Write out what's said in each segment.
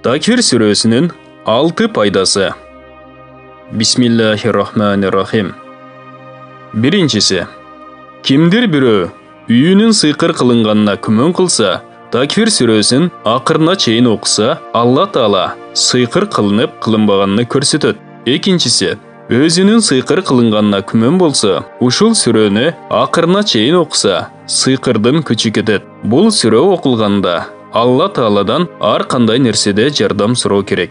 Takvir сүресінің 6 пайдасы. Бисмиллахир-рахманир-рахим. Биринчisi, kimdir biri үйінің сыйқыр қылынғанына күмән қылса, Takvir сүресін ақырына чейін оқыса, Алла Таала сыйқыр қылынып қылынбағанını көрсетеді. Екіншisi, өзінің сыйқыр қылынғанына күмән болса, ушул сүрені ақырына чейін оқыса, сыйқырдың күчі кетеді. Бұл сүре оқылғанда Алла Тааладан ар қандай нәрседе жардам сұрау керек.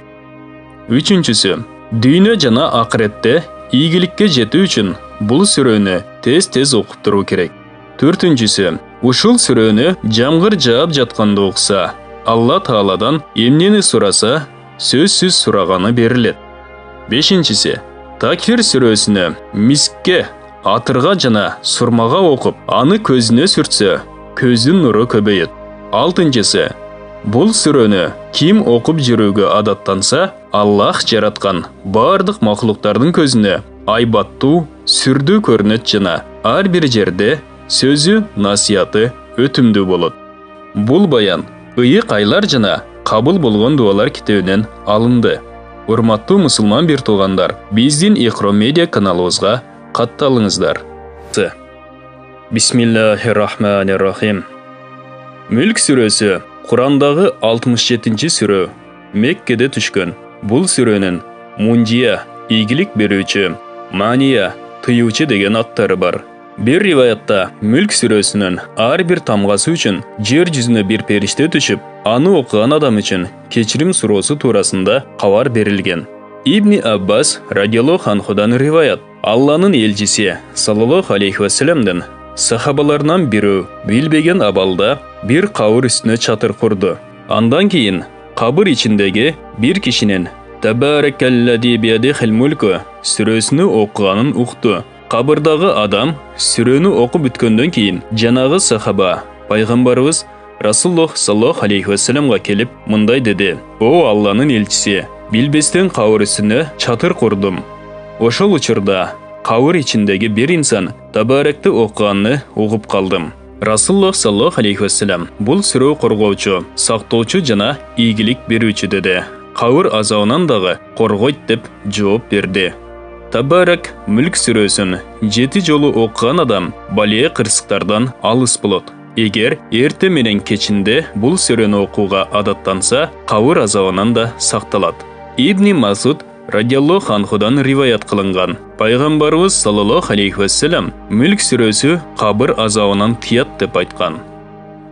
Үчүнчүсү, дүйнө жана акыретте ийгиликке жетүү үчүн бул сүрөнү тез-тез окуп туруу керек. Төртүнчүсү, ушул сүрөнү жамгыр жаап жатканда окуса, Алла Тааладан эмнени сураса, сөзсүз сураганы берилет. Бешинчиси, Takvir сүрөсүнө мискке, атырга жана сурмага окуп, аны көзүнө сүртсө, көздүн нуру көбөйөт. Алтынчысы, бұл сүрені ким оқып жүрүүгө адаттанса, Аллах жараткан бардык мақлуктардын көзүнө айбаттуу, сүрдүү көрүнөт жана ар бир жерде сөзү, насыяты өтүмдүү болот. Бул баян ыйык айлар жана кабыл болгон дуалар китебинен алынды. Урматтуу мусулман бир туугандар, биздин Iqro Media каналыбызга катталыңыздар. Бисмиллахир-рахманир-рахим. Мүлк сүресі Құрандағы 67-ші сүрө, Меккеде түшкөн. Бұл сүрөнүн Мунжия, ийгилик берүүчү, Мания, тыюучу деген аттары бар. Бир риваятта Мүлк сүрөсүнүн ар бир тамгасы үчүн жер жүзүнө бир периште түшүп, аны окуган адам үчүн кечирим суроосу туурасында кабар берилген. Ибни Аббас радиаллаху анхудан риваят, Алланын элчиси саллаллаху алейхи вассаламдын сахабаларынан бирөө билбеген абалда bir кабыр үстүнө чатыр курду. Андан кийин кабыр ичиндеги бир кишинин Табаракаллади биядихил мулку сүрөсүнү окуганын укту. Кабырдагы адам сүрөнү окуп бүткөндөн кийин жанагы сахаба пайгамбарыбыз Расулуллах саллаллаху алейхи вассаламга келип мындай деди: "О Алланын элчиси, билбестен кабыр үстүнө чатыр курдум." Ошол учурда кабыр ичиндеги бир инсан Табаракты окуганны угуп калдым. Расулуллах саллаллаху алейхи вассалам бул сүрө коргоочу, сактоочу жана ийгилик берүүчү деди. Кабыр азабынан дагы коргойт деп жооп берди. Табарак Мүлк сүрөсүн 7 жолу окуган адам балие кырсыктардан алыс болот. Эгер эрте менен кечинде бул сүрөнү окууга адаттанса, кабыр азабынан да сакталат. Ибни Масуд радиаллаху анхудан риваят кылынган. Пайгамбарыбыз саллаллаху алейхи вассалам Мүлк сүрөсү кабыр азабынан тыят деп айткан.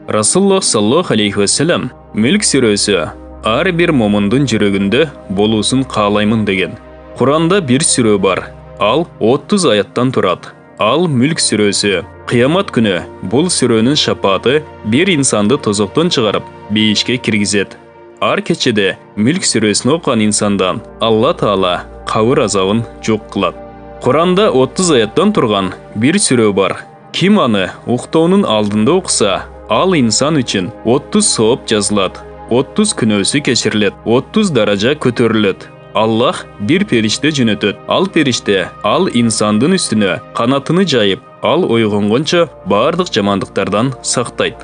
Расулуллах саллаллаху алейхи вассалам Мүлк сүрөсү ар бир момундун жүрөгүндө болуусун каалаймын деген. Куранда бир сүрө бар. Ал 30 аяттан турат. Ал Мүлк сүрөсү. Кыямат күнү бул сүрөнүн шапааты бир инсанды тозоктон чыгарып, бейишке киргизет. Ар кечеде Мүлк сүрөсүн окуган инсандан Алла Таала кабыр азабын жок кылат. Куранда 30 аяттан турган бир сүрө бар. Ким аны уктоонун алдында окуса, ал инсан үчүн 30 сооп жазылат, 30 күнөөсү кечирилет, 30 даража көтөрүлөт. Аллах бир периште жөнөтөт. Ал периште ал инсандын үстүнө канатыны жайып, ал ойгонгончо бардык жамандыктардан сактайт.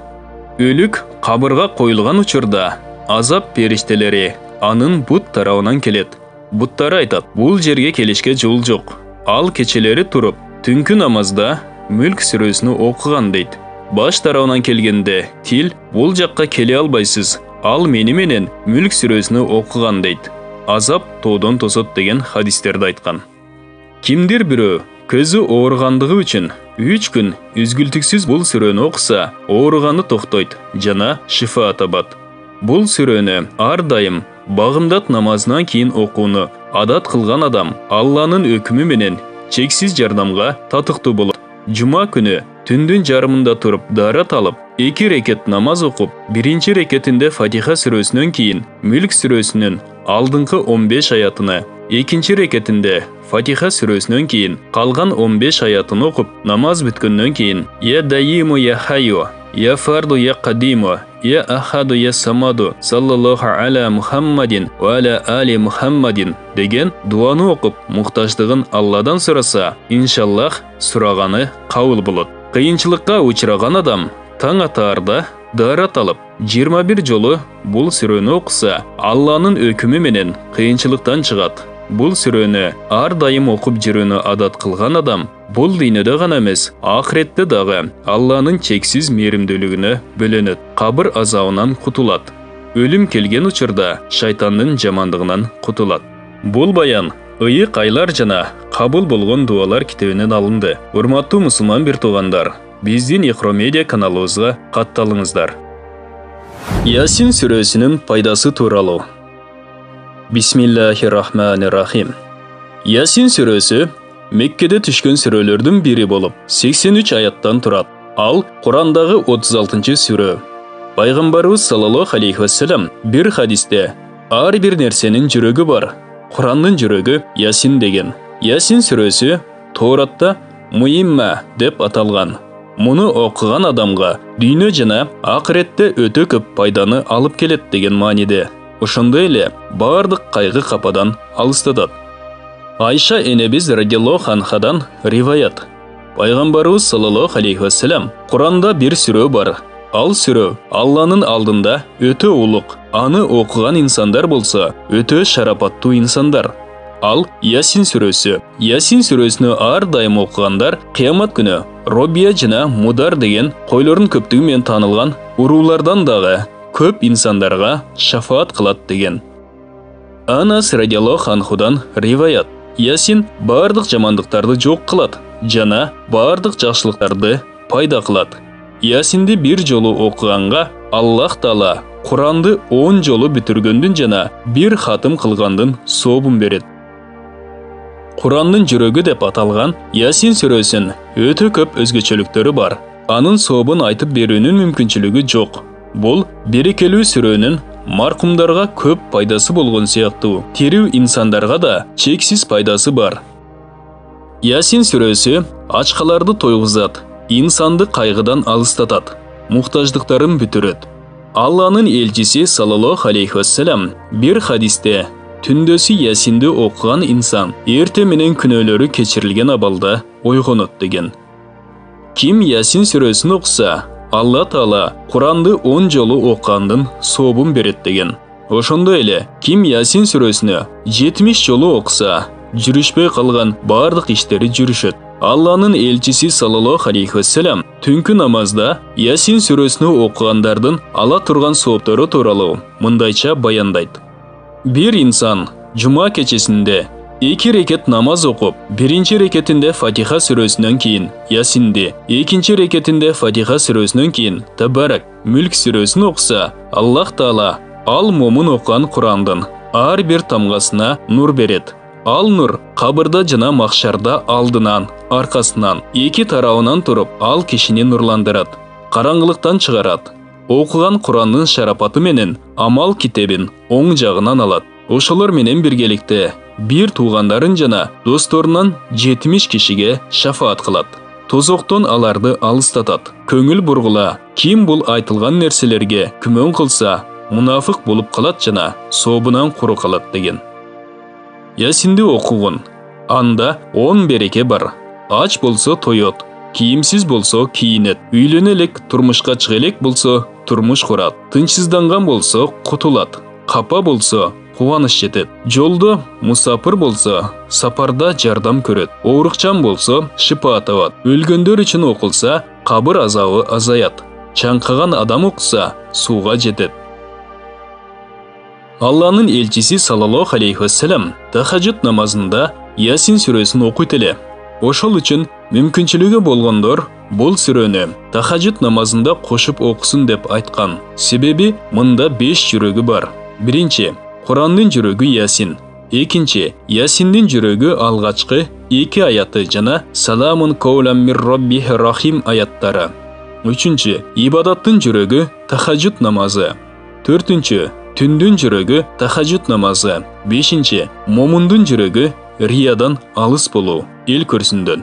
Өлүк кабырга коюлган учурда азап периштелери анын бут тарабынан келет. Буттары айтат: "Бул жерге келишке жол жок." Ал кечелери туруп, түнкү намазда Мүлк сүрөсүнү окуган дейт. Баш тарабынан келгенде тил: "Бул жакка келе албайсыз. Ал мени менен Мүлк сүрөсүнү окуган" дейт. Азап тоодон тосот деген хадистерди айткан. Кимдир бирөө көзү ооругандыгы үчүн 3 күн үзгүлтүксүз бул сүрөнү окуса, ооруганы токтойт жана шифа табат. Бул сүрөнү ар дайым багымдат намазынан кийин окууну адат кылган адам Алланын өкүмү менен чексиз жардамга татыктуу болот. Жума күнү түндүн жарымында туруп дарат алып, 2 рекет намаз окуп, биринчи рекетинде Фатиха сүрөсүнөн кийин Мүлк сүрөсүнүн алдыңкы 15 аятыны, экинчи рекетинде Фатиха сүрөсүнөн кийин калган 15 аятын окуп, намаз бүткөндөн кийин "Я даиму я хайю, я фарду я кадиму, я ахаду я самаду, саллаллаху аля Мухаммадин ва аля али Мухаммадин" деген дуаны окуп, муктаждыгын Алладан сураса, иншаллах сураганы кабыл болот. Кыйынчылыкка учураган адам таң атаарда дарат алып, 21 жолу бул сүрөнү окуса, Алланын өкүмү менен кыйынчылыктан чыгат. Бул сүрөнү ар дайым окуп жүрүүнү адат кылган адам бул дүйнөдө гана эмес, ахиретте дагы Алланын чексиз мээримдүүлүгүнө бөлөнөт, кабыр азабынан кутулат. Өлүм келген учурда шайтандын жамандыгынан кутулат. Бул баян ыйык айлар жана кабыл болгон дуалар китебинен алынды. Урматтуу мусулман бир туугандар, биздин Ихро медиа каналыбызга катталыңыздар. Ясин сүрөсүнүн пайдасы тууралуу. Бисмиллахир-рахманир-рахим. Ясин сүрөсү Меккеде түшкөн сүрөлөрдүн бири болуп, 83 аяттан турат. Ал Курандагы 36 сүрө. Пайгамбарыбыз саллаллаху алейхи вассалам бир хадисте ар бир нерсенин жүрөгү бар. Курандын жүрөгү Ясин деген. Ясин сүрөсү Тооратта Муимма деп аталган. Муну окуган адамга дүйнө жана акыретте өтө көп пайданы алып келет деген мааниде. Ошондой эле бардык кайгы кападан алыстатат. Айша энебиз радиаллаху анхадан риваят. Пайгамбарыбыз саллаллаху алейхи вассалам Куранда бир сүрө бар. Ал сүрө Алланын алдында өтө улук. Аны окуган инсандар болсо, өтө шарапаттуу инсандар. Ал Ясин сүрөсү. Ясин сүрөсүнү ар дайым окугандар кыямат күнү Робия жана Мудар деген койлордун көптүгү менен таанылган уруулардан дагы көп инсандарга шафаат кылат деген. Анас радиаллаху анхудан риваят. Ясин бардык жамандыктарды жок кылат жана бардык жакшылыктарды пайда кылат. Ясинди бир жолу окуганга Аллах Таала Куранды 10 жолу бүтүргөндүн жана бир хатым кылгандын сообун берет. Курандын жүрөгү деп аталган Ясин сүрөсүн өтө көп өзгөчөлүктөрү бар. Анын сообун айтып берүүнүн мүмкүнчүлүгү жок. Бул берекелүү сүрөнүн маркумдарга көп пайдасы болгон сыяктуу, тирүү инсандарга да чексиз пайдасы бар. Ясин сүрөсү ачкаларды тойгузат, инсанды кайгыдан алыстатат, муктаждыктарын бүтүрөт. Алланын элчиси саллаллаху алейхи вассалам бир хадисте түндөсү Ясинди окуган инсан эрте менен күнөөлөрү кечирилген абалда ойгонот деген. Ким Ясин сүрөсүн окуса, Алла Таала Куранды 10 жолу окугандын сообун берет деген. Ошондой эле ким Ясин сүрөсүнө 70 жолу окуса, жүрүшпөй калган бардык иштери жүрүшөт. Алланын элчиси саллаллаху алейхи вассалам түнкү намазда Ясин сүрөсүнү окугандардын ала турган сооптору тууралуу мындайча баяндайт. Бир инсан жума кечесинде 2 рекет намаз окуп, биринчи рекетинде Фатиха сүрөсүнөн кийин Ясинди, экинчи рекетинде Фатиха сүрөсүнөн кийин Табарак, Мүлк сүрөсүн окуса, Аллах Таала ал момун окуган Курандын ар бир тамгасына нур берет. Ал нур кабырда жана махшарда алдынан, аркасынан, эки тарабынан туруп, ал кишини нурландырат, караңгылыктан чыгарат. Окуган Курандын шарапаты менен амал китебин оң жагынан алат. Ошолор менен биргеликте бир туугандарын жана досторунан 70 кишиге шафаат кылат. Тозоктон аларды алыстатат. Көңүл бургула, ким бул айтылган нерселерге күмөн кылса, мунафык болуп калат жана сообунан куру калат деген. Ясинди окугун. Анда 10 береке бар. Ач болсо тоет, кийимсиз болсо кийинет, үйлөнө элек турмушка чыга элек болсо турмуш курат, тынчсызданган болсо кутулат, капа болсо кубаныч жетет, жолдо мусапыр болсо сапарда жардам көрөт, оорукчан болсо шипа табат, өлгөндөр үчүн окулса кабыр азабы азаят, чаңкаган адам окуса сууга жетет. Алланын элчиси саллаллаху алейхи вассалам тахаджуд намазында Ясин сүрөсүн окуйт эле. Ошол үчүн мүмкүнчүлүгү болгондор бул сүрөнү тахаджуд намазында кошуп окусун деп айткан. Себеби мында 5 жүрөгү бар. Биринчи Курандын жүрөгү Ясин. Экинчи Ясиндин жүрөгү алгачкы 2 аяты жана Саламун каулам мир роббихи рахим аяттары. Үчүнчү ибадаттын жүрөгү тахаджуд намазы. Төртүнчү түндүн жүрөгү тахаджуд намазы. Бешинчи момундун жүрөгү риядан алыс болуу, эл көрсүндөн.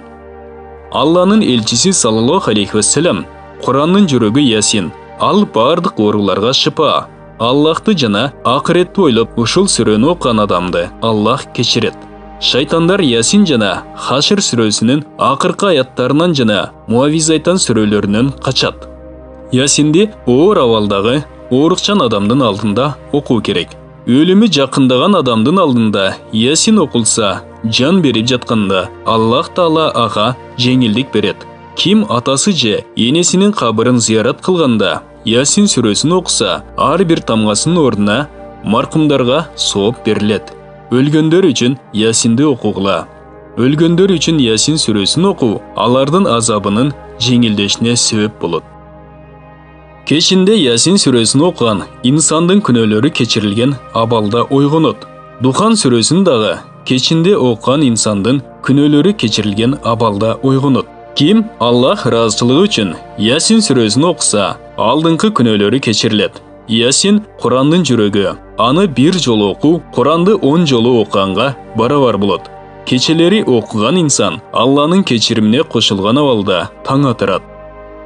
Алланын элчиси саллаллаху алейхи вассалам Курандын жүрөгү Ясин. Ал бардык ооруларга шипа. Аллахты жана акыретти ойлоп ушул сүрөнү окуган адамды Аллах кечирет. Шайтандар Ясин жана Хашр сүрөсүнүн акыркы аяттарынан жана Муавизайтан сүрөлөрүнөн качат. Ясинди оор абалдагы оорукчан адамдын алдында окуу керек. Өлүмү жакындаган адамдын алдында Ясин окулса, жан берип жатканда Аллах Таала ага жеңилдик берет. Ким атасы же энесинин кабырын зыярат кылганда Ясин сүрөсүн окуса, ар бир тамгасынын ордуна маркумдарга сооп берилет. Өлгөндөр үчүн Ясинди окугула. Өлгөндөр үчүн Ясин сүрөсүн окуу алардын азабынын жеңилдешине себеп болот. Кечинде Ясин сүрөсүн окуган инсандын күнөөлөрү кечирилген абалда ойгонот. Духан сүрөсүн дагы кечинде окуган инсандын күнөөлөрү кечирилген абалда ойгонот. Ким Аллах ыраазычылыгы үчүн Ясин сүрөсүн окуса, алдыңкы күнөөлөрү кечирилет. Ясин Курандын жүрөгү. Аны бир жолу окуу Куранды 10 жолу окуганга барабар болот. Кечелери окуган инсан Алланын кечиримине кошулган абалда таң атырат.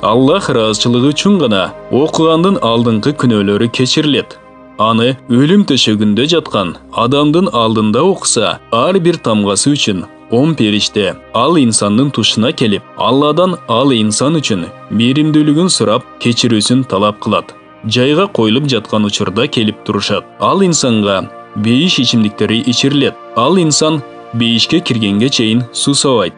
Аллах ыраазычылыгы үчүн гана окугандын алдыңкы күнөөлөрү кечирилет. Аны өлүм төшөгүндө жаткан адамдын алдында окуса, ар бир тамгасы үчүн 10 периште ал инсандын тушуна келип, Алладан ал инсан үчүн мейримдүүлүгүн сурап, кечирүүсүн талап кылат. Жайга коюлуп жаткан учурда келип турушат. Ал инсанга бейиш ичимдиктери ичирилет. Ал инсан бейишке киргенге чейин суусабайт.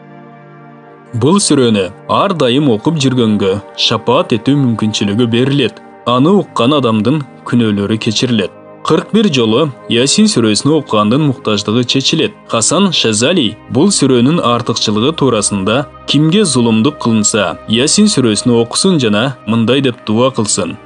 Бул сүрөнү ар дайым окуп жүргөнгө шапаат этүү мүмкүнчүлүгү берилет. Аны уккан адамдын күнөөлөрү кечирилет. 41 жолу Ясин сүрөсүн окугандын муктаждыгы чечилет. Хасан Шазали бул сүрөнүн артыкчылыгы туурасында кимге зулумдук кылынса, Ясин сүрөсүн окусун жана мындай деп дуа кылсын.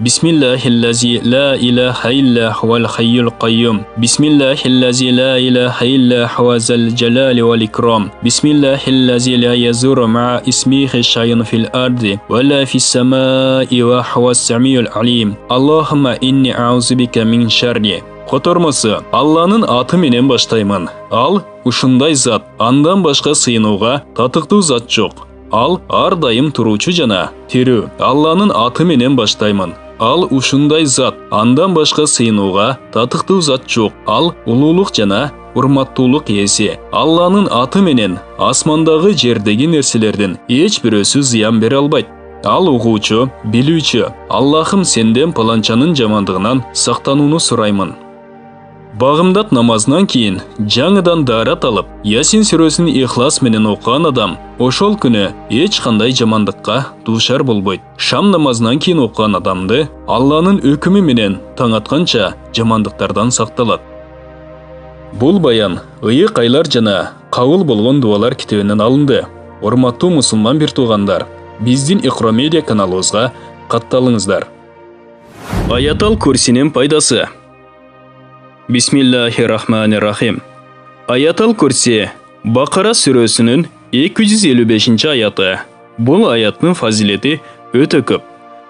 Бисмиллахиллази ла илаха илля хувал хайюл кайюм. Бисмиллахиллази ла илаха илля хуазал джалали вал икрам. Бисмиллахиллази ла язуру ма исмихи шайун фил арди ва ла фис самаи ва хуас самиюл алим. Аллахумма инни аузу бика мин шарри. Котормосу Алланын аты менен баштаймын. Ал ушундай зат, андан башка сыйынууга татыктуу зат жок. Ал ар дайым туруучу жана тирүү. Алланын аты менен баштаймын. Ал ушундай зат, андан башка сыйынууга татыктуу зат жок. Ал улуулук жана урматтуулук ээси. Алланын аты менен асмандагы жердеги нерселердин эч бирөөсү зыян бере албайт. Ал угуучу, билүүчү. Аллахым сенден паланчанын жамандыгынан сактанууну сураймын. Багымдат намазынан кийин жаңыдан даарат алып, Ясин сүрөсүн ихлас менен окуган адам ошол күнү эч кандай жамандыкка дуушар болбойт. Шам намазынан кийин окуган адамды Алланын өкүмү менен таң атканча жамандыктардан сакталат. Бул баян ыйык айлар жана кабыл болгон дуалар китебинен алынды. Урматтуу мусулман бир туугандар, биздин Икро медиа каналыбызга катталыңыздар. Аятал Курсинин пайдасы. Бисмиллахиррахманиррахим. Аятал Курси Бакара сүрөсүнүн 255 аяты. Бул аяттын фазилети өтө көп.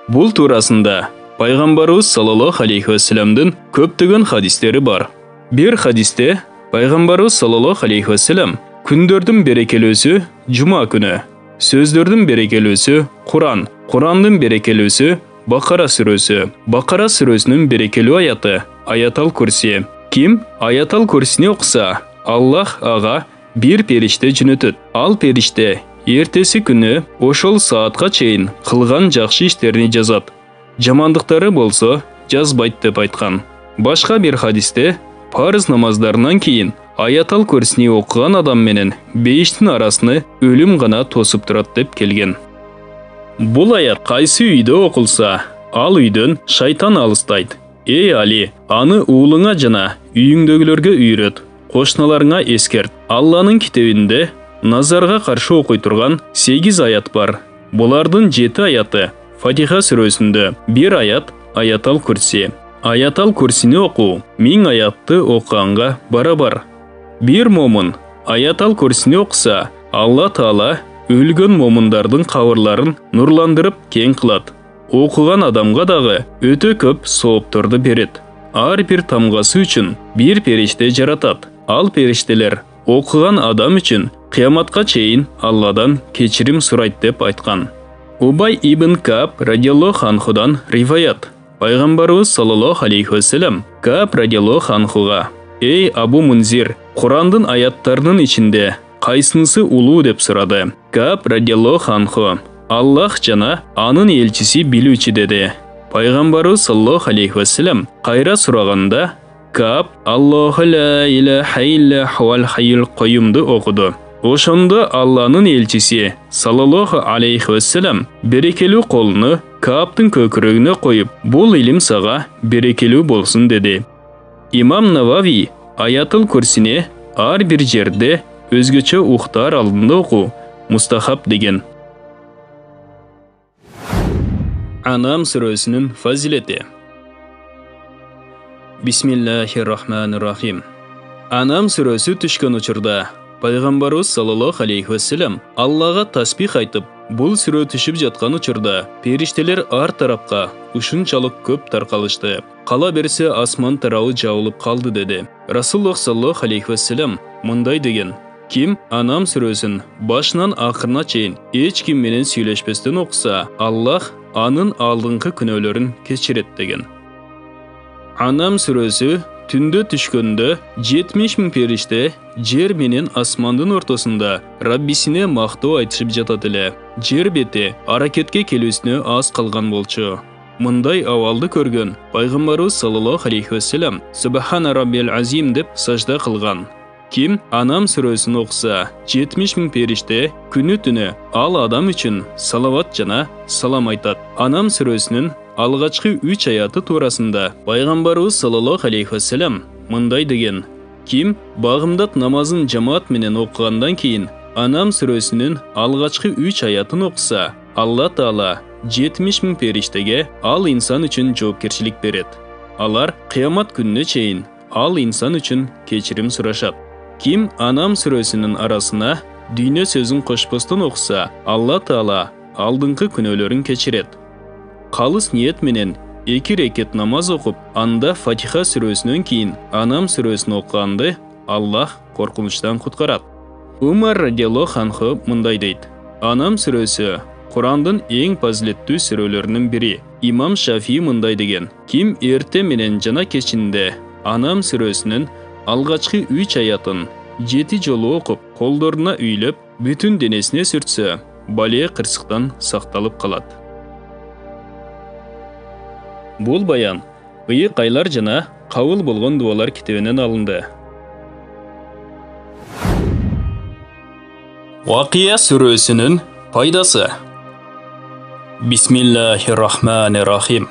Бул туурасында пайгамбарыбыз саллаллаху алейхи вассаламдын көптөгөн хадистери бар. Бир хадисте пайгамбарыбыз саллаллаху алейхи вассалам күндөрдүн берекелөөсү жума күнү, сөздөрдүн берекелөөсү Куран, Курандын берекелөөсү Бакара сүрөсү. Бакара сүрөсүнүн берекелүү аяты Аятал Курси. Ким Аятал Курсини окуса, Аллах ага бир периште жөнөтөт. Ал периште эртеси күнү ошол саатка чейин кылган жакшы иштерин жазат. Жамандыктары болсо жазбайт деп айткан. Башка бир хадисте парыз намаздарынан кийин Аятал Курсини окуган адам менен бейиштин арасыны өлүм гана тосуп турат деп келген. Бул аят кайсы үйдө окулса, ал үйдөн шайтан алыстайт. Эй Али, аны уулуңа жана үйүңдөгүлөргө үйрөт. Кошуналарыңа эскерт. Алланын китебинде назарга каршы окуй турган 8 аят бар. Булардын 7 аяты Фатиха сүрөсүндө, 1 аят Аятал Курси. Аятал Курсини окуу 1000 аятты окуганга барабар. Бир момун Аятал Курсини окуса, Алла Таала өлгөн момундардын кабырларын нурландырып кең кылат. Окуган адамга дагы өтө көп соопторду берет. Ар бир тамгасы үчүн бир периште жаратат. Ал периштелер окуган адам үчүн кыяматка чейин Алладан кечирим сурайт деп айткан. Убай ибн Кааб радиаллаху анхудан риваят. Пайгамбарыбыз саллаллаху алейхи вассалам Кааб радиаллаху анхуга: "Эй Абу Мунзир, Курандын аяттарынын ичинде кайсынысы улуу?" деп сурады. Кааб радиаллаху анху: "Аллах жана анын элчиси билүүчү" деди. Пайғамбарыбыз саллаллаху алейхи вассалам қайра сұрағанда Кааб Аллаху ла илаха илля хувал хайюл қойюмды оқыды. Ошонда Алланың елчisi саллаллаху алейхи вассалам берекелі қолыны Каабтың көкірегіне қойып, бұл илим саға берекелі болсын деді. Имам Навави Аятыл Курсине ар бір жерде өзгөчө уктар алдында оқу мустахаб деген. Анам сүресінің фазилети. Бисмиллахир-рахманир-рахим. Анам сүресі түшкен учурда Пайғамбарыбыз саллаллаху алейхи вассалам Аллаға тасбих айтып, бұл сүре түшіп жатқан учурда периштелер ар тарапқа ушунчалык көп тарқалышты. Қала берсе асман тарауы жауылып қалды деді. Расулуллах саллаллаху алейхи вассалам мындай деген: Ким Анам сүресін башынан ақырына чейін эч ким менен сүйлөшпестен оқса, Аллах анын алдыңғы күнөөлөрүн кечирет деген. Анам сүресі түнді түшкөнде 70 000 периште жер менен асмандын ортосында Раббисине мактоо айтышып жатат эле. Жер бети аракетке келүүсүнө аз калган болчу. Мындай авалды көргөн Пайгамбарыбыз саллаллаху алейхи вассалам Субхана Раббил Азим деп сажда кылган. Ким Анам сүресін оқса 70 000 периште күнү түнү ал адам үчүн салават жана салам айтат. Анам сүресинин алгачкы 3 аяты туурасында Пайгамбарыбыз саллаллаху алейхи вассалам мындай деген: Ким багымдат намазын жамаат менен окугандан кийин Анам сүресинин алгачкы 3 аятын окуса, Алла Таала 70 000 периштеге ал инсан үчүн жоопкерчилик берет. Алар кыямат күнүнө чейин ал инсан үчүн кечирим сурашат. Ким Анам сүресинин арасына дүйнө сөзүн кошпостон окуса, Алла Таала алдыңкы күнөөлөрүн кечирет. Калыс ниет менен 2 рекет намаз окуп, анда Фатиха сүресинен кийин Анам сүресин окуганды Аллах коркунучтан куткарат. Умар радиаллаху анху мындай дейт: Анам сүрөсү Курандын эң фазилеттүү сүрөлөрүнүн бири. Имам Шафии мындай деген: Ким эрте менен жана кечинде Анам сүрөсүнүн алгачкы 3 аятын 7 жолу окуп, колдоруна үйлөп, бүтүн денесине сүртсө, бале кырсыктан сакталып калат. Бул баян ыйык айлар жана кабыл болгон дуалар китебинен алынды. Вакия сүрөсүнүн пайдасы. Бисмиллахир-рахманир-рахим.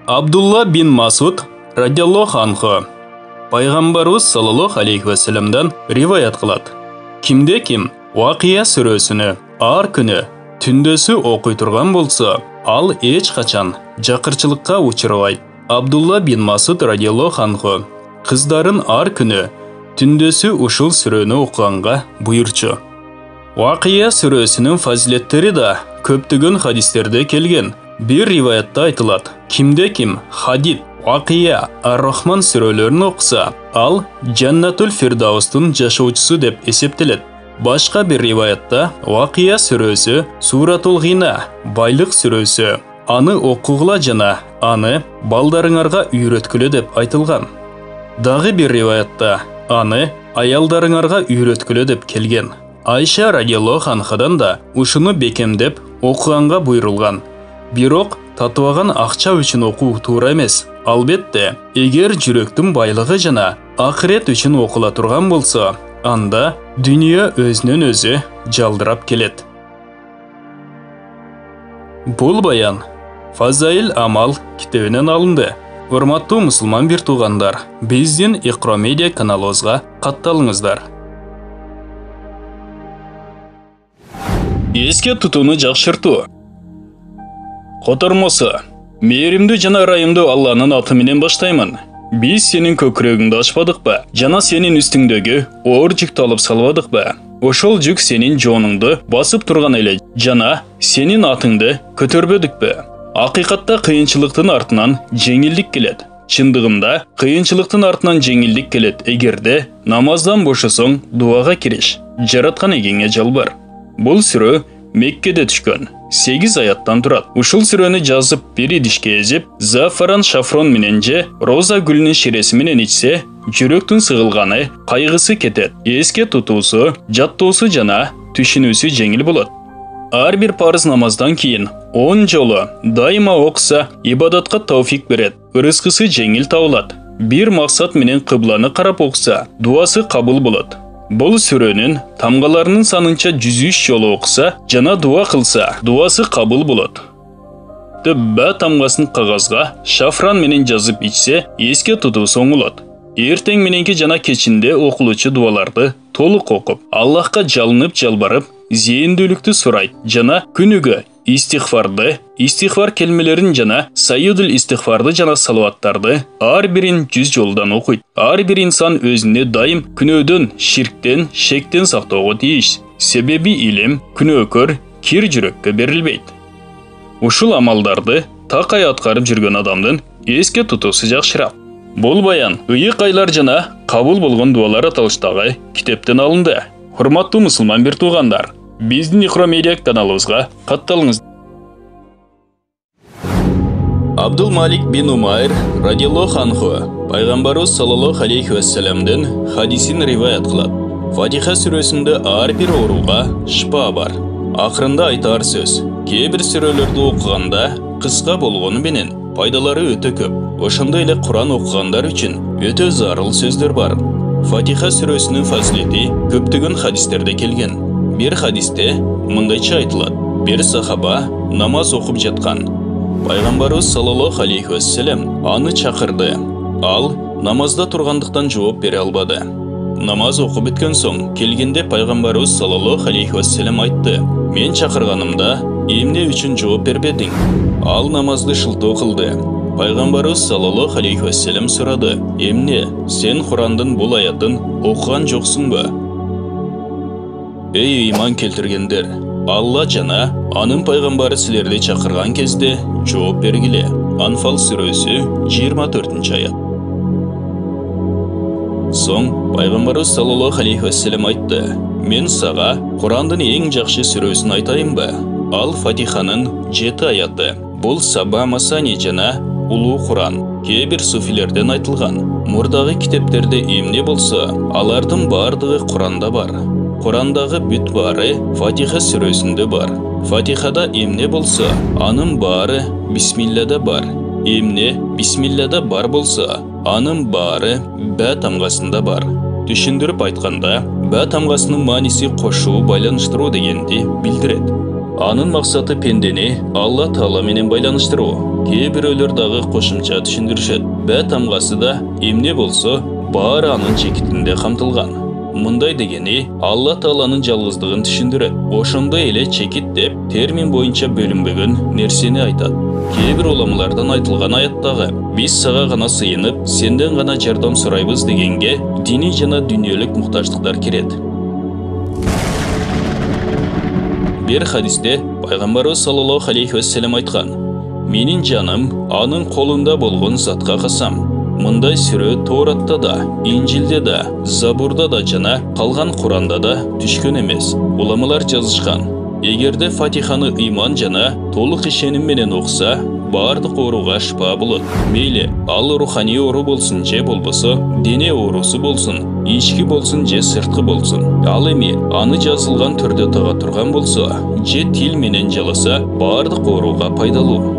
Абдулла бин Масуд радиаллаху анху Пайгамбарыбыз саллаллаху алейхи вассаламдан риваят кылат: Кимде ким Вакия сүрөсүнү ар күнү түндөсү окуй турган болсо, ал эч качан жакырчылыкка учурабайт. Абдулла бин Масуд радиаллаху анху кыздарын ар күнү түндөсү ушул сүрөнү окуганга буйрчу. Вакия сүрөсүнүн фазилеттери да көптөгөн хадистерде келген. Bir риваятта айтылат: Кимде ким Хадид, Вакия, Ар-Рахман сүрөлөрүн окуса, ал Жаннатул Фирдаустун жашоочусу деп эсептелет. Башка bir риваятта Вакия сүрөсү Суратул Гина, байлык сүрөсү. Аны окугула жана аны балдарыңарга үйрөткүлө деп айтылган. Дагы bir риваятта аны аялдарыңарга үйрөткүлө деп келген. Айша радиаллаху анхадан да ушуну бекемдеп окуганга буйрулган. Бирок татыбаган акча үчүн окуу туура эмес. Албетте, эгер жүрөктүн байлыгы жана акырет үчүн окула турган болсо, анда дүнүйө өзүнөн өзү жалдырап келет. Бул баян Фазаил Амал китебинен алынды. Урматтуу мусулман бир туугандар, биздин Икро медиа каналыбызга катталыңыздар. Эске тутууну жакшыртуу. Котормосу. Мээримдүү жана ырайымдуу Алланын аты менен баштаймын. Биз сенин көкүрөгүңдү ачпадыкпы? Жана сенин үстүңдөгү оор жүктү алып салбадыкпы? Ошол жүк сенин жоонуңду басып турган эле жана сенин атыңды көтөрбөдүкпү? Акыйкатта кыйынчылыктын артынан жеңилдик келет. Чындыгында кыйынчылыктын артынан жеңилдик келет эгерде намаздан бошосоң дуага кириш, жараткан эгеңе жалбар. Бул сүрө Меккеде түшкөн. 8 аяттан турат. Ушул сүрөнү жазып бир идишке эзип, зафаран шафрон менен же роза гүлүнүн ширеси менен ичсе, жүрөктүн сыгылганы, кайгысы кетет. Эске тутуусу, жаттоосу жана түшүнүүсү жеңил болот. Ар бир парыз намаздан кейін 10 жолы дайыма оқса, ибадатқа тауфик берет, рызқысы жеңіл табылат. Bir мақсат менен қыбланы қарап оқса, дуасы қабыл болады. Бұл сүренің тамғаларының санынша 103 жолы оқса, жана дуа қылса, дуасы қабыл болады. Бә тамғасын қағазға шафран менен жазып ичсе, еске тұту соңылады. Ертең мененки жана кечинде оқылучу дуаларды толық оқып, Аллахқа жалынып жалбарып, зейінділікті сұрайт, жана күнігі истихфар келмелерін жана сайюдул истихфарды жана салаваттарды ар бирин 100 жолдан оқыйт. Ар бир инсан өзүнө дайым күнөөдөн, ширктен, шектен сактоого тийиш. Себеби илим, күнөөкөр, кир жүрөккө берилбейт. Ушул амалдарды такай аткарып жүргөн адамдын эске тутуусу жакшыраак. Бул баян ыйык айлар жана кабыл болгон дуалар аталыштагы китептен алынды. Урматтуу мусулман бир туугандар, биздин Ихро медиа каналыбызга катталыңыз. Абдул Малик бин Умайр радиаллаху анху пайгамбарыбыз саллаллаху алейхи вассаламдын хадисин риваят кылат. Фатиха сүрөсүндө ар бир ооруга шифа бар. Акырында айтар сөз. Кээ бир сүрөлөрдү окуганда кыска болгону менен пайдалары өтө көп. Ошондой эле Куран окугандар үчүн өтө зарыл сөздөр бар. Фатиха сүрөсүнүн фазилети көптөгөн хадистерде келген. Bir хадисте мындайча айтылат. Bir сахаба намаз окуп жаткан. Пайгамбарыбыз саллаллаху алейхи вассалам аны чакырды. Ал намазда тургандыктан жооп бере албады. Намаз окуп бүткөн соң келгенде пайгамбарыбыз саллаллаху алейхи вассалам айтты: "Мен чакырганымда эмне үчүн жооп бербедиң?" Ал намазды шылтоо кылды. Пайгамбарыбыз саллаллаху алейхи вассалам сурады: "Эмне, сен Курандын бул аятын окуган жоксуңбу?" Эй иман келтиргендер, Алла жана анын пайгамбары силерди чакырган кезде жооп бергиле. Анфал сүрөсү 24-аят. Соң пайгамбарыбыз саллаллаху алейхи вассалам айтты: "Мен сага Курандын эң жакшы сүрөсүн айтайынбы?" Ал Фатиханын 7 аяты. Бул Саба Масани жана Улуу Куран. Кээ бир суфилерден айтылган. Мурдагы китептерде эмне болсо, алардын бардыгы Куранда бар. Курандагы бүт бары Фатиха сүрөсүндө бар. Фатихада эмне болсо, анын бары Бисмиллада бар. Эмне Бисмиллада бар болсо, анын бары Бә тамгасында бар. Түшүндүрүп айтканда, Бә тамгасынын мааниси кошуу, байланыштыруу дегенди билдирет. Анын максаты пендени Алла Таала менен байланыштыруу. Кээ бирөөлөр дагы кошумча түшүндүрүшөт. Бә тамгасы да эмне болсо, баары анын чекитинде камтылган. Мындай дегени Алла Тааланын жалгыздыгын түшүндүрөт. Ошондой эле чекит деп термин боюнча бөлүнбөгөн нерсени айтат. Кээ бир уламалардан айтылган аяттагы "Биз сага гана сыйынып, сенден гана жардам сурайбыз" дегенге диний жана дүйнөлүк муктаждыктар кирет. Bir хадисте пайгамбарыбыз саллаллаху алейхи вассалам айткан: "Менин жаным анын колунда болгон затка касам." Мындай сүрө Торатта да, Инжилде да, Забурда да жана калган Куранда да түшкөн эмес. Уламалар жазышкан. Эгерде Фатиханы ыйман жана толук ишеним менен окуса, бардык ооруга шифа болот. Мейли ал руханий оору болсун же болбосо, дене оорусу болсун, ички болсун же сырткы болсун. Ал эми аны жазылган түрдө тага турган болсо, же тил менен жаласа, бардык ооруга пайдалуу.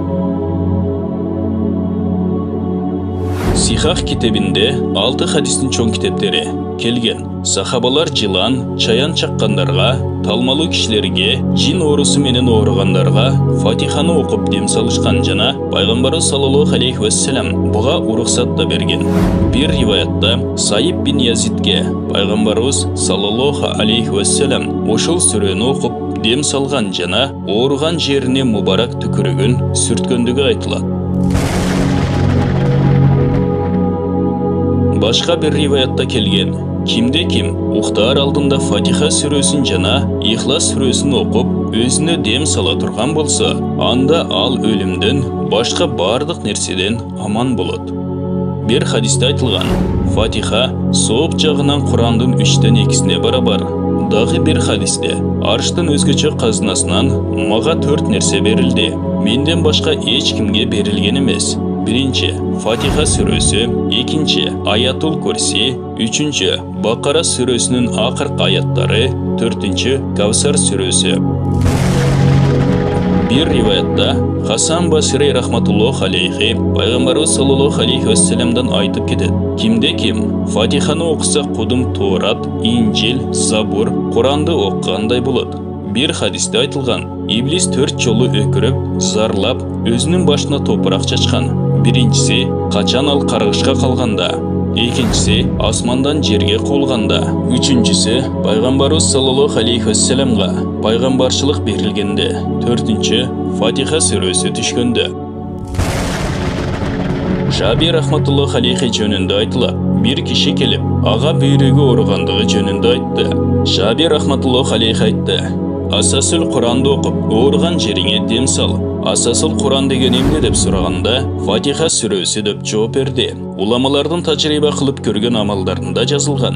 Сихах китебинде 6 хадистин чоң китептери келген. Сахабалар жылан, чаян чаккандарга, талмалуу кишилерге, жин оорусу менен ооругандарга Фатиханы окуп дем салышкан жана пайгамбарыбыз саллаллаху алейхи вассалам буга уруксат да берген. Bir риваятта Сайиб бин Язидге пайгамбарыбыз саллаллаху алейхи вассалам ошол сүрөнү окуп дем салган жана ооруган жерине мубарак түкүрүгүн сүрткөндүгү айтылат. Башка bir риваятта келген. Кимде ким уктар алдында Фатиха сүрөсүн жана Ихлас сүрөсүн окуп, өзүнө дем сала турган болсо, анда ал өлүмдөн, башка бардык нерседен аман болот. Bir хадисте айтылган: Фатиха сооп жагынан Курандын 3тен 2-сине барабар. Дагы bir хадисте арштын өзгөчө казынасынан мага 4 нерсе берилди. Менден башка эч кимге берилген эмес. Birinci Fatiha suresi, ikinci Ayatul Kursi, üçüncü Bakara suresinin akırk ayatları, dördüncü Kavsar suresi. Bir rivayette Hasan Basri rahmatulloh aleyhi Peygamberimiz sallallahu aleyhi ve sellem'den aytıp ketedi. Kimde kim Fatiha'nı okusa kudum Torat, İncil, Zabur, Kur'an'da okuğanday buludu. Bir hadiste aytılgan, İblis 4 jolu ökürüp, zarlap, özünün başına toprak çaçkan. Birincisi, kaçan al kargışka kalganda. İkincisi, asmandan jerge kolganda. Üçüncüsü, Peygamberimiz sallallahu aleyhi ve sellem'ga paygambarçılık berilgende. Dördüncü, Fatiha suresi düşkönde. Jabi rahmatulloh aleyhi jönünde aytılap, bir kişi kelip, ağa büyürüge orugandığı jönünde aytты. Jabi rahmatulloh aleyhi aytты. Asasıl Kur'an'da okup, oğurgan jerine dem sal. Asasıl Kur'an degen emne dep suraganda, Fatiha suresi dep жооп berdi. Ulamalardan tajriba kılıp görgen amallarında жазылган.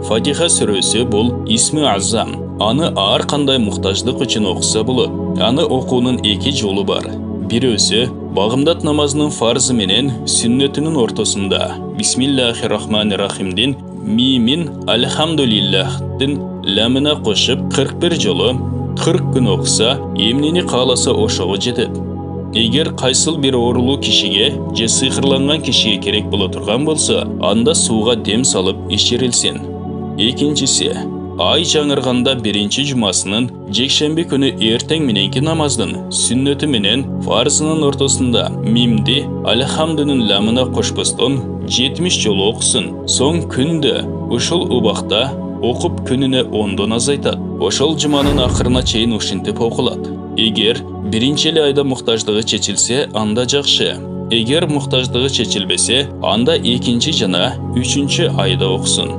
Fatiha suresi bul ismi azam. Anı ağır kanday muhtaçlık için okusa bulut. Anı okuğunun iki jolu var. Birisi, bağımdat namazının farzı menen sünnetinin ortasında Bismillahirrahmanirrahim'din mimin elhamdülillah'din lamına koşup 41 jolu 40 gün okusa, emnini kalasa oşoğu jetedi. Eğer kaysıl bir oğrulu kişiye, je sihirlangan kişiye kerek bola turgan bolsa, anda suğa dem salıp içirilsin. İkincisi, ay жаңырганда birinci cumasının jekşembe günü erteң menenki namazdın sünneti menen farzının ortasında mimdi alhamdünün lamına koşpaston 70 jolu okusun. Son күндө uşul ubakta okup gününe 10'dan azaytat. Oşol cumanın ahırına çeyin uşintip okulat. Eğer birinci ayda muhtaçlığı çeçilse anda jakşı. Eğer muhtaçlığı çeçilbese anda ikinci jana 3. ayda okusun.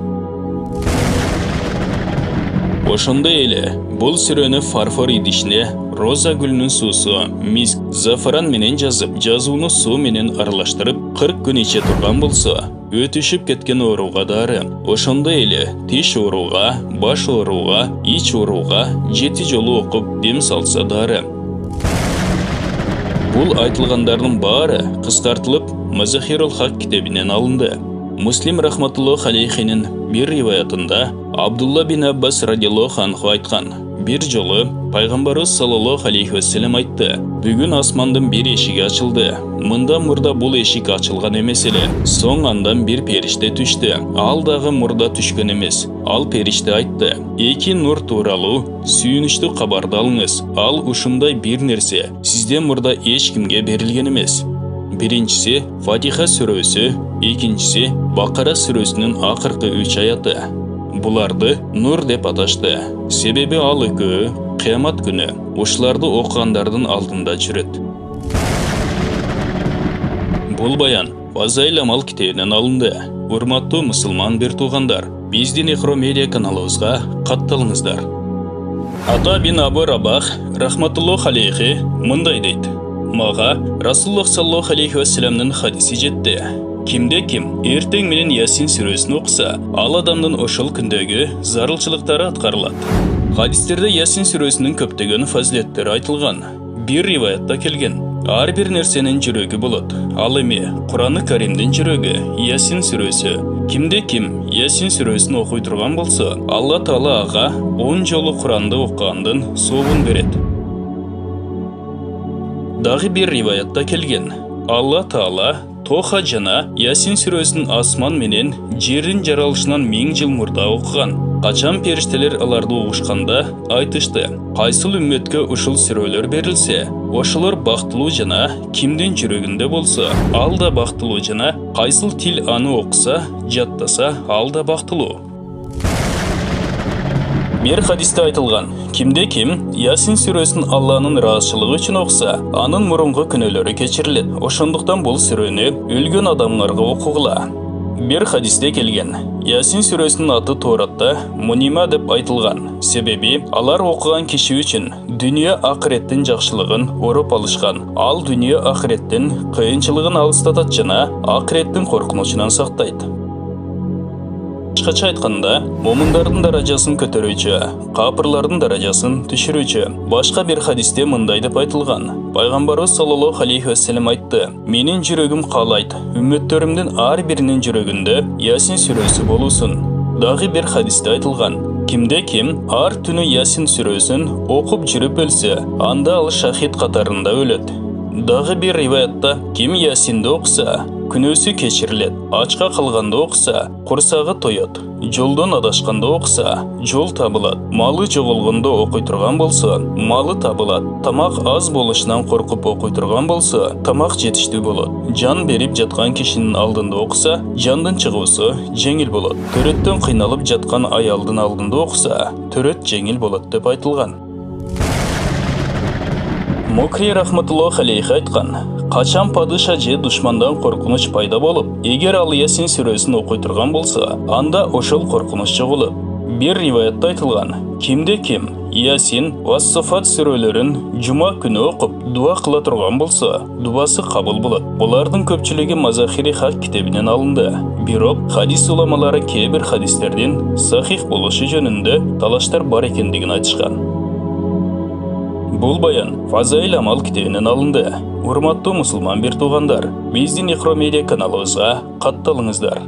Oşonda ele, bol süreni farfor idişine roza gülünün susu, misk, zafaran menen жазып, жазуunu su menen aralashtirib 40 gün içe turgan bolsa, ötüşüp ketken oruğa dары. Oşonda ele, tiş oruğa, baş oruğa, iç oruğa 7 jolu okup dem salsa dары. Bul aytılgandarның bari kıskartılıp Mazahirul Hak kitabından alındı. Muslim rahmatulloh aleyhinin bir rivayatında Abdullah bin Abbas radiyallohu anhu aytkan. Bir jolu Peygamberimiz sallallahu aleyhi ve sellem aytты. Bugün asmandan bir eşik açıldı. Mında murda bul eşik açılgan emes ele. Soң andan bir perişte düştü. Al dağı murda düşkön emes. Al perişte aytты. Eki nur tuuralu sүйүнүчтүү кабарды алыңыз. Al ушундай bir nerse sizden murda eç kimge berilgen emes. Birincisi Fatiha suresi, ikincisi Bakara suresinin akırkı 3 ayatı. Bulardı nur dep ataştı. Sebebi al ekö, kıyamat günü, uşulardı okugandardyň aldında жүрөt. Bul bayan Fazail Amal kitabinden alındı. Urmattуу musulman bir tuğandar, bizdin Iqro Media kanalыбызга kattılыңыздар. Ата bin Abu Rabah rahmatulloh aleyhi mınday deydi. Mağa Rasulullah sallallahu aleyhi ve sellem'nin hadisi jetti. Kimde kim erteң menen Yasin suresini okusa, al adamdın oşol kündögü zarılçılıktары atkarılat. Hadisтерде Yasin suresinin köptegen faziletleri aytılgan. Bir rivayatta kelgen. Ar bir nersenin жүрögü bolat. Al эми Kur'an-ı Kerim'den жүрögü Yasin suresi. Kimde kim Yasin suresini okuy turgan bolsa, Allah Taala aga 10 jolu Kur'an'da okugandan soğun beret. Dağı bir rivayatta kelgen. Allah Taala Toha jana Yasin suresinin asman menen jerin jaralышынан 1000 jıl murda okugan. Kaçan perişteler alарды uğuşkanda aytıştı. Kaysıl ümmetke uşul süreler berilse, oşular baktılуу jana kimden жүрөгүндө bolsa, al da baktılуу jana kaysıl til anı okusa, jattasa, al da baktılуу. Bir hadiste aytılgan. Kimde kim Yasin suresinin Allah'ın razıçılığı için okusa, anın murungu künölörü keçirilir. Oşunduktan bol süreni ölgün adamlarga okugula. Bir hadiste kelgen. Yasin suresinin adı Torat'ta Munima dep aytılgan. Sebebi alar okugan kişi için dünya ahiretten jakşılığın orup alışkan. Al dünya ahiretten kıyınçılığın alıstatat jana ahiretten korkunuçundan saktaydı. Başkaça aytkanda, momundardын darajасын көтөрүүчү, капырлардын darajасын түшүрүүчү. Başka bir hadiste мындай деп айтылган. Пайгамбарыбыз саллаллаху алейхи ва саллям айтты: "Менин жүрөгүм каалайт, үммөттөрүмдүн ар биринин жүрөгүндө Ясин сүрөсү болусун." Дагы bir hadiste aytılgan. Кимде-ким ар түнү Ясин сүрөсүн окуп жүрүп өлсө, анда ал шахид катарында өлөт. Дагы бир риваятта ким Ясинди окуса, күнөөсү кечирилет. Ачка калганда окуса, курсагы тоет. Жолдон адашканда окуса, жол табылат. Малы жоголгондо окуй турган болсо, малы табылат. Тамак аз болушунан коркуп окуй турган болсо, тамак жетиштүү болот. Жан берип жаткан кишинин алдында окуса, жандын чыгуусу жеңил болот. Төрөттөн кыйналып жаткан аялдын алдында окуса, төрөт жеңил болот деп айтылган. Мокри рахматуллах алейхи айткан: качан падыша же душмандан коркунуч пайда болуп, эгер ал Ясин сүрөсүн окуй турган болсо, анда ошол коркунуч жоголот. Бир риваятта айтылган: кимде-ким Ясин ва Сафат сүрөлөрүн жума күнү окуп, дуа кыла турган болсо, дубасы кабыл болот. Булардын көпчүлүгү Мазахири хак китебинен алынды. Бирок хадис уламалары кээ бир хадистердин сахих болушу жөнүндө талаштар бар экендигин айтышкан. Бул баян Фазаил Амал китебинен алынды. Урматтуу мусулман бир туугандар, биздин Ихро медиа каналыбызга катталыңыздар.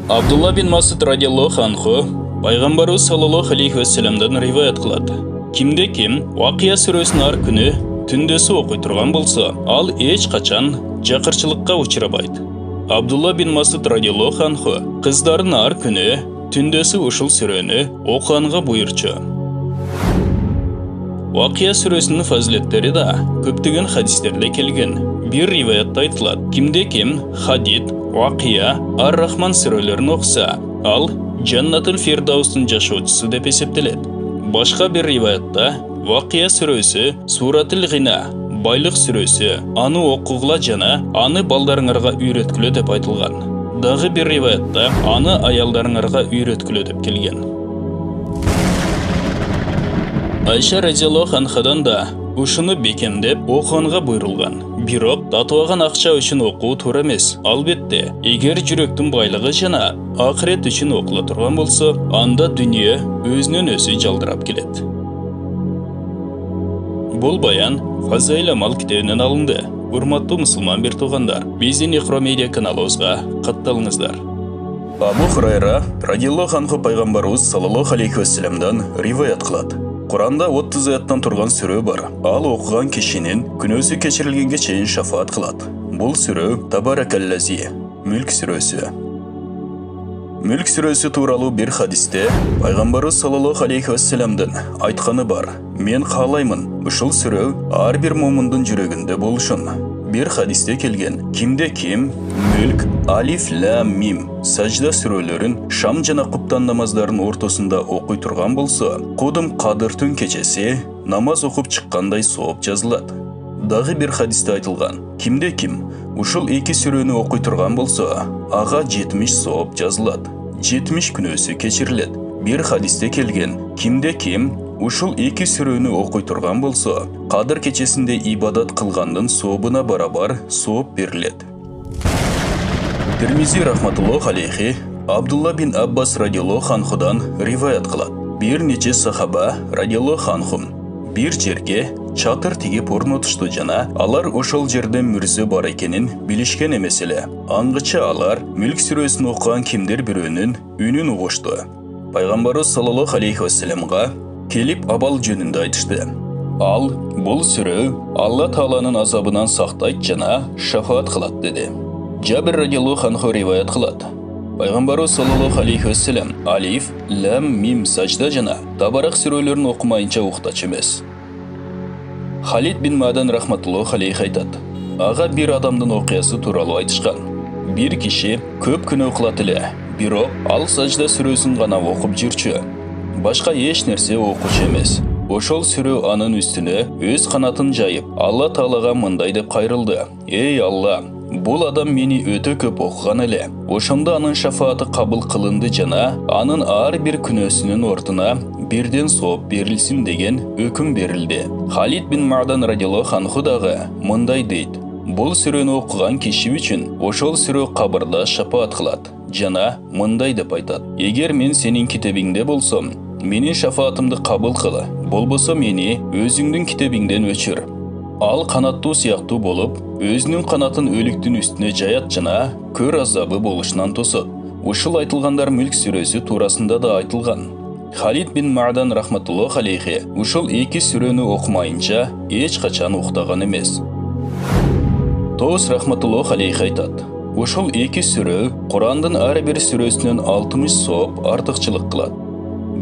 Абдулла бин Масуд радиаллаху анху пайгамбарыбыз саллаллаху алейхи ва салламдан риваят кылат. Кимде-ким Вакия сүрөсүн ар күнү түндөсү окуй турган болсо, ал эч качан жакырчылыкка учурабайт. Абдулла бин Масуд радиаллаху анху кыздарын ар күнү түндөсү ушул сүрөнү окуганга буйрчу. Вакия сүрөсүнүн фазилеттери да көптөгөн хадистерде келген. Бир риваятта айтылат: кимде-ким Хадид, Вакия, Ар-Рахман сүрөлөрүн окуса, ал Жаннатул Фирдаустун жашоочусу деп эсептелет. Башка бир риваятта Вакия сүрөсү Суратул Гина, байлык сүрөсү, аны окугула жана аны балдарыңарга үйрөткүлө деп айтылган. Дагы бир риваятта аны аялдарыңарга үйрөткүлө деп келген. Айша радиаллаху анхадан да ушуну бекемдеп окуганга буйрулган. Бирок татыбаган акча үчүн окуу туура эмес. Албетте, эгер жүрөктүн байлыгы жана акырет үчүн окула турган болсо, анда дүнүйө өзүнөн өзү жалдырап келет. Бул баян Фазаил Амал китебинен алынды. Урматтуу мусулман бир туугандар, биздин Ихро медиа каналыбызга катталыңыздар. Абу Хурайра радиаллаху анху пайгамбарыбыз саллаллаху алейхи ва салламдан риваят кылат. Куранда 30 аяттан турган сүрө бар. Ал окуган кишинин күнөөсү кечирилгенге чейин шафаат кылат. Бул сүрө Табаракаллази, Мүлк сүрөсү. Мүлк сүрөсү тууралуу бир хадисте пайгамбарыбыз саллаллаху алейхи ва салламдан айтканы бар: мен каалаймын ушул сүрө ар бир мумундун жүрөгүндө болушун. Бир хадисте келген: кимде-ким Мүлк, Алиф, Лам, Мим, Сажда сүрөлөрүн шам жана куптан намаздарын ортосунда окуй турган болсо, Кудум Кадыр түн кечеси намаз окуп чыккандай сооп жазылат. Дагы бир хадисте айтылган: кимде-ким ушул эки сүрөнү окуй турган болсо, ага 70 сооп жазылат, 70 күнөөсү кечирилет. Бир хадисте келген: кимде-ким ушул эки сүрөнү окуй турган болсо, Кадыр кечесинде ибадат кылгандын сообуна барабар сооп берилет. Тирмизи рахматуллах алейхи Абдулла бин Аббас радиаллаху анхудан риваят кылат. Бир нече сахаба радиаллаху анхум бир жерге чатыр тигип орнотушту жана алар ошол жерде мүрзө бар экенин билишкен эмес эле. Аңгыча алар Мүлк сүрөсүн окуган кимдир бирөөнүн үнүн угушту. Пайгамбарыбыз саллаллаху алейхи ва салламга келип абал жөнүндө айтышты. Ал бул сүрө Алла Тааланын азабынан сактайт жана шафаат кылат деди. Жабир радиаллаху анху риваят кылат. Пайгамбарыбыз саллаллаху алейхи ва саллям Алиф, Лам, Мим, Сажда жана Табарак сүрөлөрүн окумайынча уктачу эмес. Халид бин Мадан рахматуллаху алейхи айтат: ага бир адамдын окуясы тууралуу айтышкан. Бир киши көп күнөө кылат эле, бирок ал Сажда сүрөсүн гана окуп жүрчү. Башка эч нерсе окучу эмес. Ошол сүрө анын үстүнө өз канатын жайып, Алла Таалага мындай деп кайрылды: эй Алла, бул адам мени өтө көп окуган эле. Ошондо анын шафааты кабыл кылынды жана анын ар бир күнөөсүнүн ортуна бирден сооп берилсин деген өкүм берилди. Халид бин Мадан радиаллаху анху дагы мындай дейт: бул сүрөнү окуган киши үчүн ошол сүрө кабырда шафаат кылат жана мындай деп айтат: эгер мен сенин китебиңде болсом, менин шафаатымды кабыл кыл, болбосо мени өзүңдүн китебиңден өчүр. Ал канаттуу сыяктуу болуп, өзүнүн канатын өлүктүн үстүнө жаят жана көр азабы болушунан тосот. Ушул айтылгандар Мүлк сүрөсү туурасында да айтылган. Халид бин Маъдан рахматуллах алейхи ушул эки сүрөнү окумайынча эч качан уктаган эмес. Тоос рахматуллах алейхи айтат: ушул эки сүрө Курандын ар бир сүрөсүнөн 60 сооп артыкчылык кылат.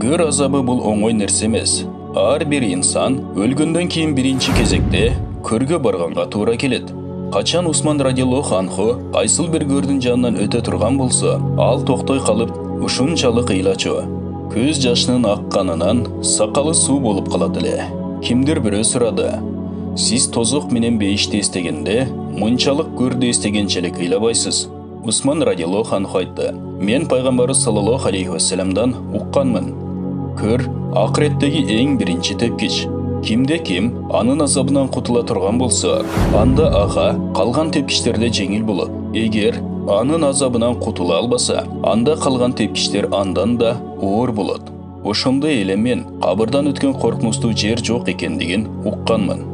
Көр азабы бул оңой нерсе эмес. Ар бир инсан өлгөндөн кийин биринчи кезекте көргө барганга туура келет. Качан Усман радиаллаху анху кайсыл бир көрдүн жанынан өтө турган болсо, ал токтой калып, ушунчалык ыйлачу. Көз жашынын акканынан сакалы суу болуп калат эле. Кимдир бирөө сурады: "Сиз тозок менен бейишти эстегенде, мынчалык көрдү эстегенчелик ыйлабайсыз?" Усман радиаллаху анху айтты: "Мен пайгамбарыбыз саллаллаху алейхи вассаламдан укканмын. Көр акыреттеги эң биринчи тепкич. Кимде ким анын азабынан кутула турган болсо, анда ага калган тепкичтерде жеңил болот. Эгер анын азабынан кутула албаса, анда калган тепкичтер андан да оор болот. Ошондой эле мен кабырдан өткөн коркунучтуу жер жок экендигин укканмын."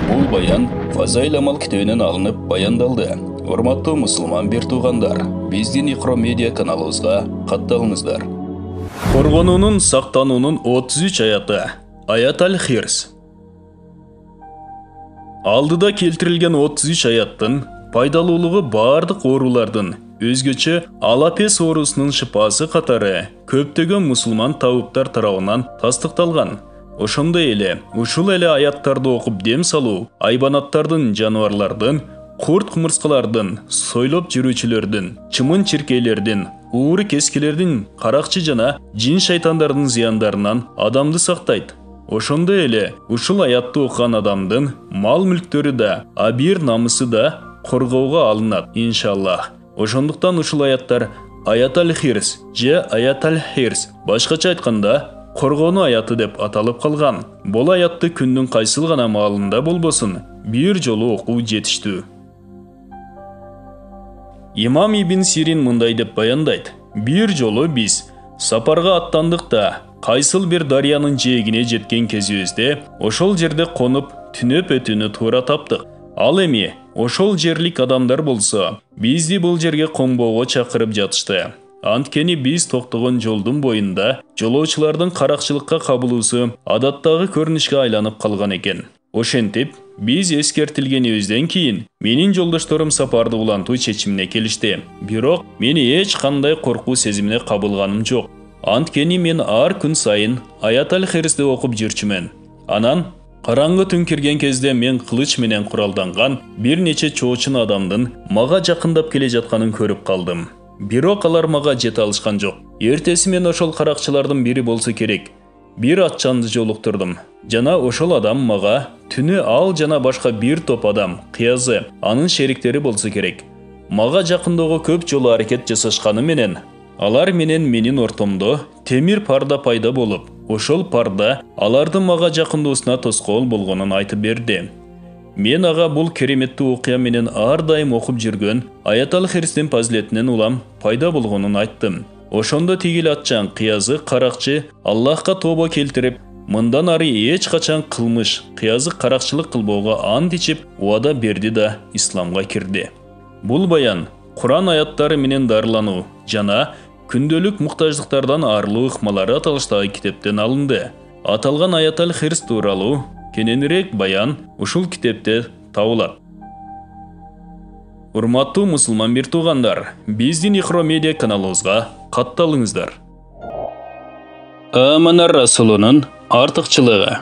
Бул баян Фазаил Амал китебинен алынып баяндалды. Урматтуу мусулман бир туугандар, биздин Икро медиа каналыбызга катталыңыздар. Коргонуунун сактануунун 33 аяты. Аят аль-Хирс. Алдыда келтирилген 33 аяттын пайдалуулугу бардык оорулардын, өзгөчө алапес оорусунун шыпасы катары көптөгөн мусулман табыптар тарабынан тастыкталган. Ошондой эле ушул эле аяттарды окуп дем салуу айбанаттардын, жаныбарлардын, курт-кумурскалардын, сойлоп жүрүүчүлөрдүн, чымын-чиркейлердин, ууру кескилердин, каракчы жана жин шайтандардын зыяндарынан адамды сактайт. Ошондой эле ушул аятты окуган адамдын мал-мүлктөрү да, абийир намысы да коргоого алынат, иншаллах. Ошондуктан ушул аяттар Аят аль-Хирс же Аят аль-Хирс, башкача айтканда коргонуу аяты деп аталып калган. Бул аятты күндүн кайсыл гана маалында болбосун бир жолу окуу жетиштүү. Имам Ибн Сирин мындай деп баяндайт: бир жолу биз сапарга аттандык да, кайсыл бир дарыянын жээгине жеткен кезибизде ошол жерде конуп түнөп өтүүнү туура таптык. Ал эми ошол жерлик адамдар болсо бизди бул жерге коңбоого чакырып жатышты. Анткени биз токтогон жолдун боюнда жолоочулардын каракчылыкка кабылуусу адаттагы көрүнүшкө айланып калган экен. Ошентип, биз эскертилгенибизден кийин менин жолдошторум сапарды улантуу чечимине келишти. Бирок мени эч кандай коркуу сезимине кабылганым жок. Анткени мен ар күн сайын Аят аль-Хирсти окуп жүрчүмүн. Анан караңгы түн кирген кезде мен кылыч менен куралданган бир нече чоочун адамдын мага жакындап келе жатканын көрүп калдым. Бирок алар мага жете алышкан жок. Эртеси мен ошол каракчылардын бири болсо керек. Бир атчанды жолуктурдум. Жана ошол адам мага түнү ал жана башка бир топ адам, кыязы, анын шериктери болсо керек. Мага жакындоого көп жолу аракет жасашканы менен алар менен менин ортомдо темир парда пайда болуп, ошол парда алардын мага жакындоосуна тоскоол болгонун айтып берди. Мен ага бул кереметтүү окуя менен ар дайым окуп жүргөн Аят аль-Хирстин фазилетинен улам пайда болгонун айттым. Ошондо тигил атчан, кыязы, каракчы Аллахка тобо келтирип, мындан ары эч качан кылмыш, кыязы каракчылык кылбоого ант ичип, убада берди да исламга кирди. Бул баян Куран аяттары менен дарылануу жана күндөлүк муктаждыктардан арылуу ыкмалары аталыштагы китептен алынды. Аталган Аят аль-Хирс тууралуу кененирээк баян ушул китепте табылат. Урматтуу мусулман бир туугандар, биздин Икро медиа каналыбызга катталыңыздар. Аманар Расулунун артыкчылыгы.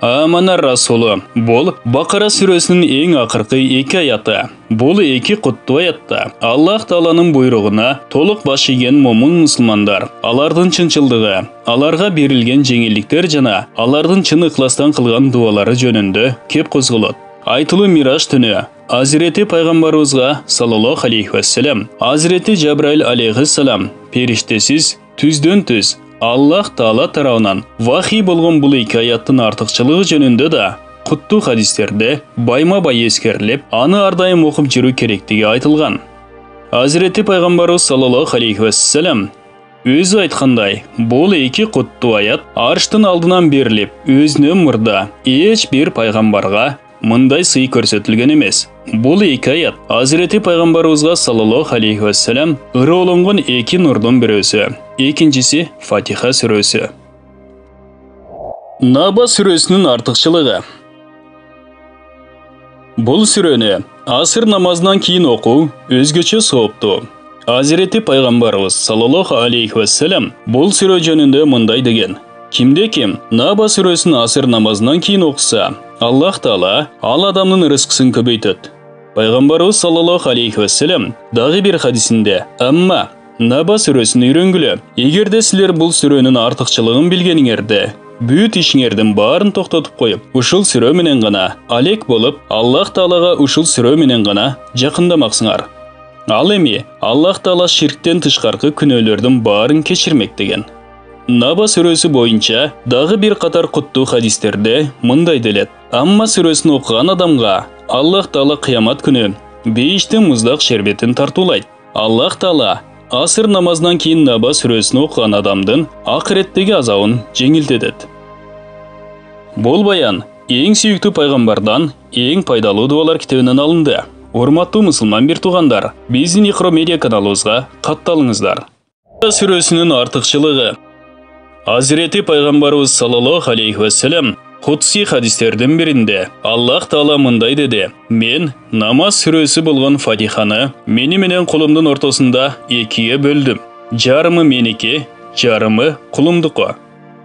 Аманар Расулу бул Бакара сүрөсүнүн эң акыркы 2 аяты. Бул 2 куттуу аятта Аллах Тааланын буйругуна толук баш ийген момун мусулмандар, алардын чынчылдыгы, аларга берилген жеңилдиктер жана алардын чын ыкластан кылган дуалары жөнүндө кеп козголот. Айтылуу Мираж түнү Азирети пайгамбарыбызга саллаллаху алейхи вассалам, Азирети Жабраил алейхиссалам периштесиз түздөн түз Аллах Таала тарабынан вахий болгон бул 2 аяттын артыкчылыгы жөнүндө да куттуу хадистерде байма-бай эскерилип, аны ар дайым окуп жүрүү керектиги айтылган. Азирети пайгамбарыбыз саллаллаху алейхи вассалам өзү айткандай, бул 2 куттуу аят арштын алдынан берилип, өзүнөн мурда эч бир пайгамбарга мындай сый көрсөтүлгөн эмес. Бул эки аят Азирети пайгамбарыбызга саллаллаху алейхи вассалам ырыолонгон эки нурдун бирөөсү. Экинчиси Фатиха сүрөсү. Наба сүрөсүнүн артыкчылыгы. Бул сүрөнү асыр намазынан кийин окуу өзгөчө сооптуу. Азирети пайгамбарыбыз саллаллаху алейхи вассалам бул сүрө жөнүндө мындай деген: Кимде-ким Наба сүрөсүн асыр намазынан кийин окуса, Аллах Таала ал адамдын рызкысын көбөйтөт. Пайгамбарыбыз саллаллаху алейхи вассалам дагы бир хадисинде: "Амма Наба сүрөсүн үйрөнгүлө. Эгерде силер бул сүрөнүн артыкчылыгын билгениңерде, бүт ишиңердин баарын токтотуп коюп, ушул сүрө менен гана алек болуп, Аллах Таалага ушул сүрө менен гана жакындамаксыңар. Ал эми Аллах Таала ширктен тышкаркы күнөөлөрдүн баарын кечирмек" деген. Наба сүрөсү боюнча дагы бир катар куттуу хадистерде мындай делет: "Амма сүрөсүн окуган адамга Аллах Таала кыямат күнү бейиштин муздак шербетин тартуулайт. Аллах Таала асыр намазынан кийин Наба сүрөсүн окуган адамдын акыреттеги азабын жеңилдетет." Бул баян эң сүйүктүү пайгамбардан эң пайдалуу дуалар китебинен алынды. Урматтуу мусулман бир туугандар, биздин Икро медиа каналыбызга катталыңыздар. Сүрөсүнүн артыкчылыгы. Азирети пайгамбарыбыз саллаллаху алейхи вассалам Кудси хадистердин биринде Аллах Таала мындай деди: "Мен намаз сүрөсү болгон Фатиханы мени менен кулумдун ортосунда экиге бөлдүм. Жарымы меники, жарымы кулумдуку.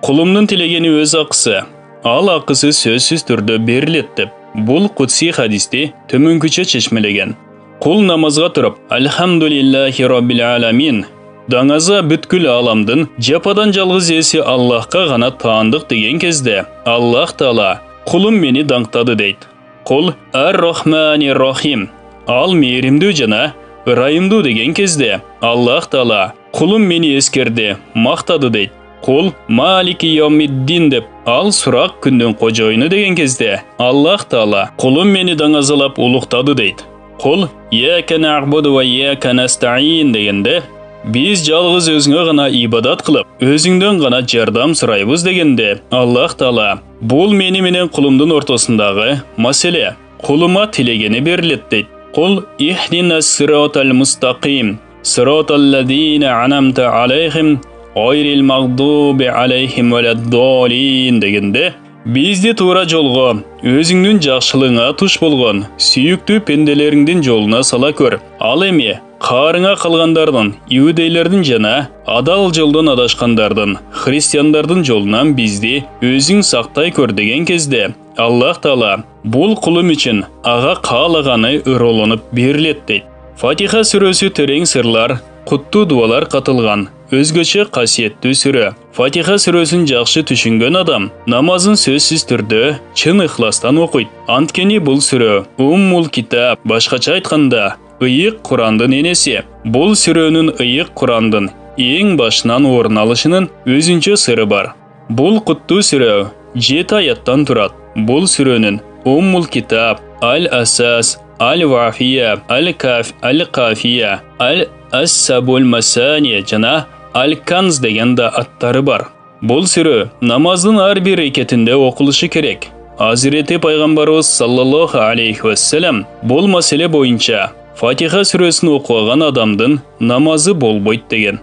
Кулумдун тилегени өз акысы, ал акысы сөзсүз түрдө берилет" деп бул Кудси хадисти төмөнкүчө чечмелеген. Кул намазга туруп: "Альхамдулиллахи роббил аламин" даңаза бүткүл аламдын жападан жалгыз эси Аллахка гана таандык деген кезде Аллах Таала кулум мени даңктады дейт. Кул ар-рахмани рахим, ал мээримдүү жана ырайымдуу деген кезде Аллах Таала кулум мени эскерди, мактады дейт. Кул малики йомиддин деп ал сурак күндүн кожоюну деген кезде Аллах Таала кулум мени даңазалап улуктады дейт. Кул яка нa'буду ва яка настаин дегенде биз жалгыз өзүңө гана ибадат кылып, өзүңдөн гана жардам сурайбыз дегенде Аллах Таала бул мени менен кулумдун ортосундагы маселе, кулума тилегени берилет дейт. Кул ихдинас сиротал мустаким, сироталлазина анамта алейхим, гайрил магдуби алейхим валаддалин дегенде бизди туура жолго, өзүңдүн жакшылыгыңа туш болгон сүйүктүү пенделериңдин жолуна сала көр. Ал эми каарыңа калгандардын, иудейлердин жана адал жолдон адашкандардын, христиандардын жолунан бизди өзүң сактай көр деген кезде Аллах Таала бул кулум үчүн ага каалаганы ыролонуп берилет дейт. Фатиха сүрөсү терең сырлар, куттуу дуалар катылган өзгөчө касиеттүү сүрө. Фатиха сүрөсүн жакшы түшүнгөн адам намазын сөзсүз түрдө чын ыхластан окуйт. Анткени бул сүрө Уммул китаб, башкача айтканда ыйык Курандын энеси. Бул сүрөнүн ыйык Курандын эң башынан орун алышынын өзүнчө сыры бар. Бул куттуу сүрө 7 аяттан турат. Бул сүрөнүн Уммул китаб, Аль-Асас, Аль-Вафия, Аль-Каф, Аль-Кафия, Аль-Ассабул Масани жана Аль-Канз деген да аттары бар. Бул сүрө намаздын ар бир рекетинде окулушу керек. Азирети пайгамбарыбыз саллаллаху алейхи вассалам бул маселе боюнча Фатиха сүрөсүн окуган адамдын намазы болбойт деген.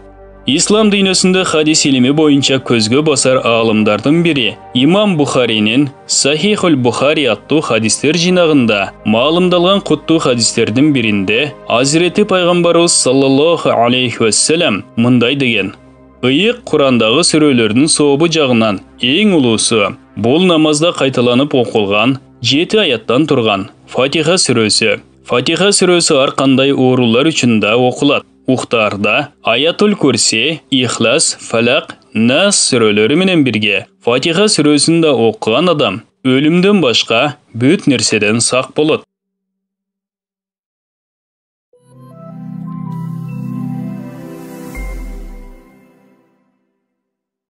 Ислам дүйнөсүндө хадис илими боюнча көзгө басар аалымдардын бири Имам Бухаринин Сахихул Бухари аттуу хадистер жинагында маалымдалган куттуу хадистердин биринде Азирети пайгамбарыбыз саллаллаху алейхи вассалам мындай деген: "Ыйык Курандагы сүрөлөрдүн сообу жагынан эң улуусу бул намазда кайталанып окулган 7 аяттан турган Фатиха сүрөсү. Фатиха сүрөсү ар кандай оорулар үчүн да окулат. Ухтаарда Аятул Курси, Ихлас, Фалак, Нас сүрөлөрү менен бирге Фатиха сүрөсүн да окуган адам өлүмдөн башка бүт нерседен сак болот.